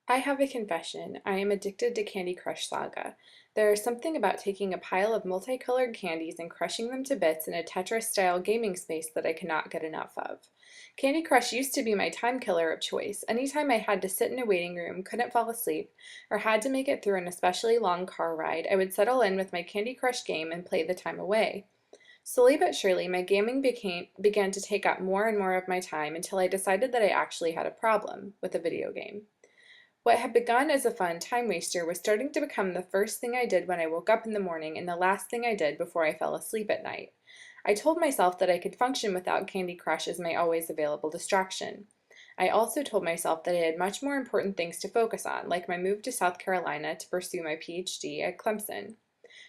I have a confession. I am addicted to Candy Crush Saga. There is something about taking a pile of multicolored candies and crushing them to bits in a Tetris-style gaming space that I cannot get enough of. Candy Crush used to be my time killer of choice. Anytime I had to sit in a waiting room, couldn't fall asleep, or had to make it through an especially long car ride, I would settle in with my Candy Crush game and play the time away. Slowly but surely, my gaming began to take up more and more of my time until I decided that I actually had a problem with a video game. What had begun as a fun time waster was starting to become the first thing I did when I woke up in the morning and the last thing I did before I fell asleep at night. I told myself that I could function without Candy Crush as my always available distraction. I also told myself that I had much more important things to focus on, like my move to South Carolina to pursue my PhD at Clemson.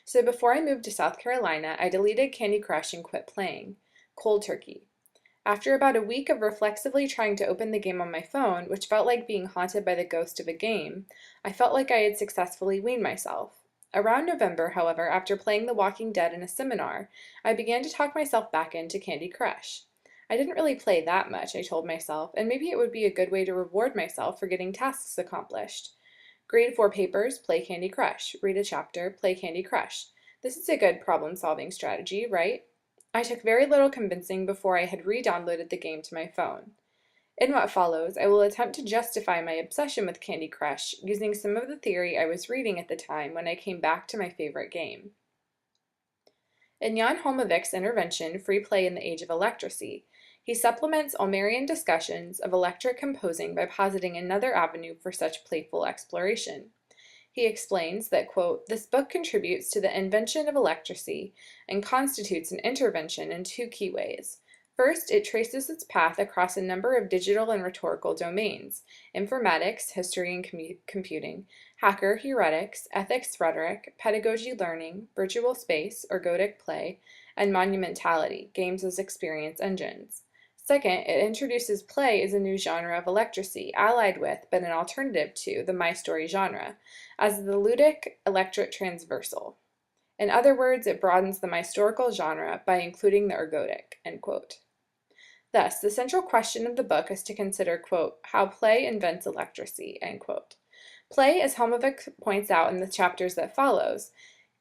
So before I moved to South Carolina, I deleted Candy Crush and quit playing. Cold turkey. After about a week of reflexively trying to open the game on my phone, which felt like being haunted by the ghost of a game, I felt like I had successfully weaned myself. Around November, however, after playing The Walking Dead in a seminar, I began to talk myself back into Candy Crush. I didn't really play that much, I told myself, and maybe it would be a good way to reward myself for getting tasks accomplished. Grade 4 papers, play Candy Crush. Read a chapter, play Candy Crush. This is a good problem-solving strategy, right? I took very little convincing before I had re-downloaded the game to my phone. In what follows, I will attempt to justify my obsession with Candy Crush using some of the theory I was reading at the time when I came back to my favorite game. In Jan Holmovic's intervention, Free Play in the Age of Electracy, he supplements Olmerian discussions of electric composing by positing another avenue for such playful exploration. He explains that, quote, this book contributes to the invention of electracy and constitutes an intervention in two key ways. First, it traces its path across a number of digital and rhetorical domains: informatics, history and computing, hacker heuretics, ethics rhetoric, pedagogy learning, virtual space, ergodic play, and monumentality, games as experience engines. Second, it introduces play as a new genre of electracy, allied with, but an alternative to, the My Story genre, as the ludic electric transversal. In other words, it broadens the myhistorical genre by including the ergodic, end quote. Thus, the central question of the book is to consider, quote, how play invents electracy, end quote. Play, as Helmovic points out in the chapters that follows,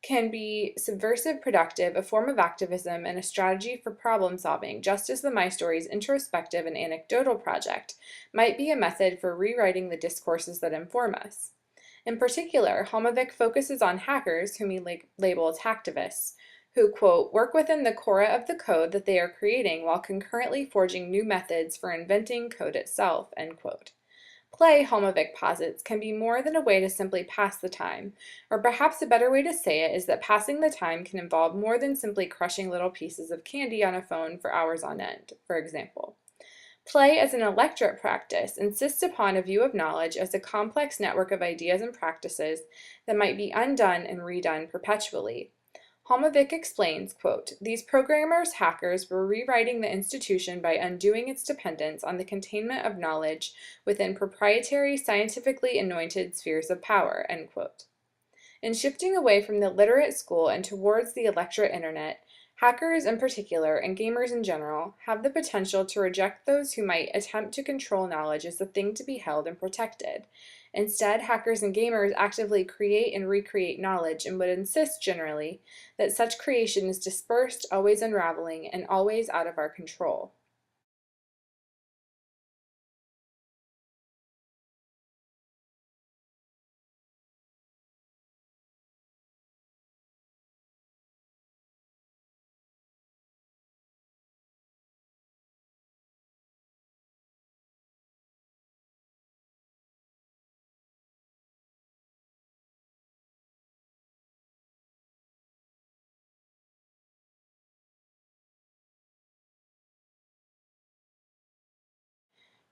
can be subversive, productive, a form of activism, and a strategy for problem solving, just as the My Story's introspective and anecdotal project might be a method for rewriting the discourses that inform us. In particular, Helmovic focuses on hackers, whom he labels hacktivists, who, quote, work within the core of the code that they are creating while concurrently forging new methods for inventing code itself, end quote. Play, Helmovic posits, can be more than a way to simply pass the time, or perhaps a better way to say it is that passing the time can involve more than simply crushing little pieces of candy on a phone for hours on end, for example. Play as an electorate practice insists upon a view of knowledge as a complex network of ideas and practices that might be undone and redone perpetually. Holmovic explains, quote, these programmers, hackers, were rewriting the institution by undoing its dependence on the containment of knowledge within proprietary, scientifically anointed spheres of power, end quote. In shifting away from the literate school and towards the electorate internet, hackers in particular, and gamers in general, have the potential to reject those who might attempt to control knowledge as a thing to be held and protected. Instead, hackers and gamers actively create and recreate knowledge and would insist, generally, that such creation is dispersed, always unraveling, and always out of our control.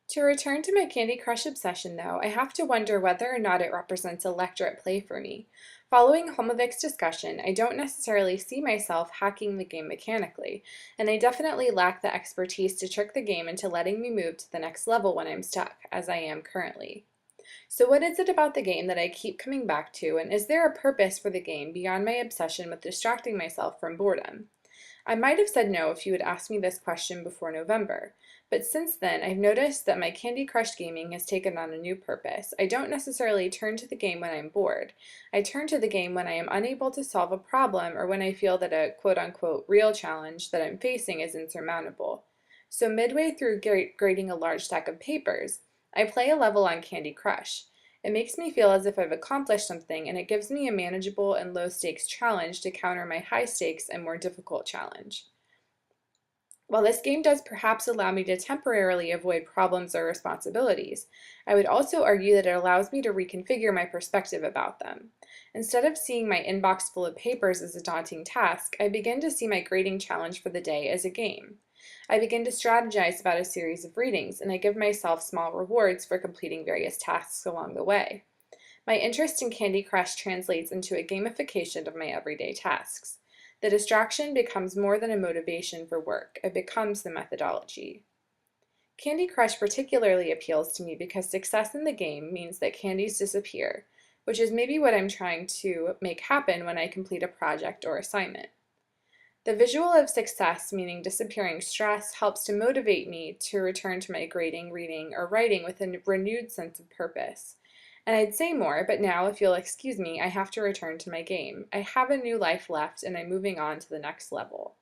To return to my Candy Crush obsession, though, I have to wonder whether or not it represents electorate play for me. Following Homovic's discussion, I don't necessarily see myself hacking the game mechanically, and I definitely lack the expertise to trick the game into letting me move to the next level when I'm stuck, as I am currently. So what is it about the game that I keep coming back to, and is there a purpose for the game beyond my obsession with distracting myself from boredom? I might have said no if you had asked me this question before November, but since then I've noticed that my Candy Crush gaming has taken on a new purpose. I don't necessarily turn to the game when I'm bored. I turn to the game when I am unable to solve a problem or when I feel that a quote-unquote real challenge that I'm facing is insurmountable. So midway through grading a large stack of papers, I play a level on Candy Crush. It makes me feel as if I've accomplished something, and it gives me a manageable and low-stakes challenge to counter my high-stakes and more difficult challenge. While this game does perhaps allow me to temporarily avoid problems or responsibilities, I would also argue that it allows me to reconfigure my perspective about them. Instead of seeing my inbox full of papers as a daunting task, I begin to see my grading challenge for the day as a game. I begin to strategize about a series of readings, and I give myself small rewards for completing various tasks along the way. My interest in Candy Crush translates into a gamification of my everyday tasks. The distraction becomes more than a motivation for work, it becomes the methodology. Candy Crush particularly appeals to me because success in the game means that candies disappear, which is maybe what I'm trying to make happen when I complete a project or assignment. The visual of success, meaning disappearing stress, helps to motivate me to return to my grading, reading, or writing with a renewed sense of purpose. And I'd say more, but now, if you'll excuse me, I have to return to my game. I have a new life left, and I'm moving on to the next level.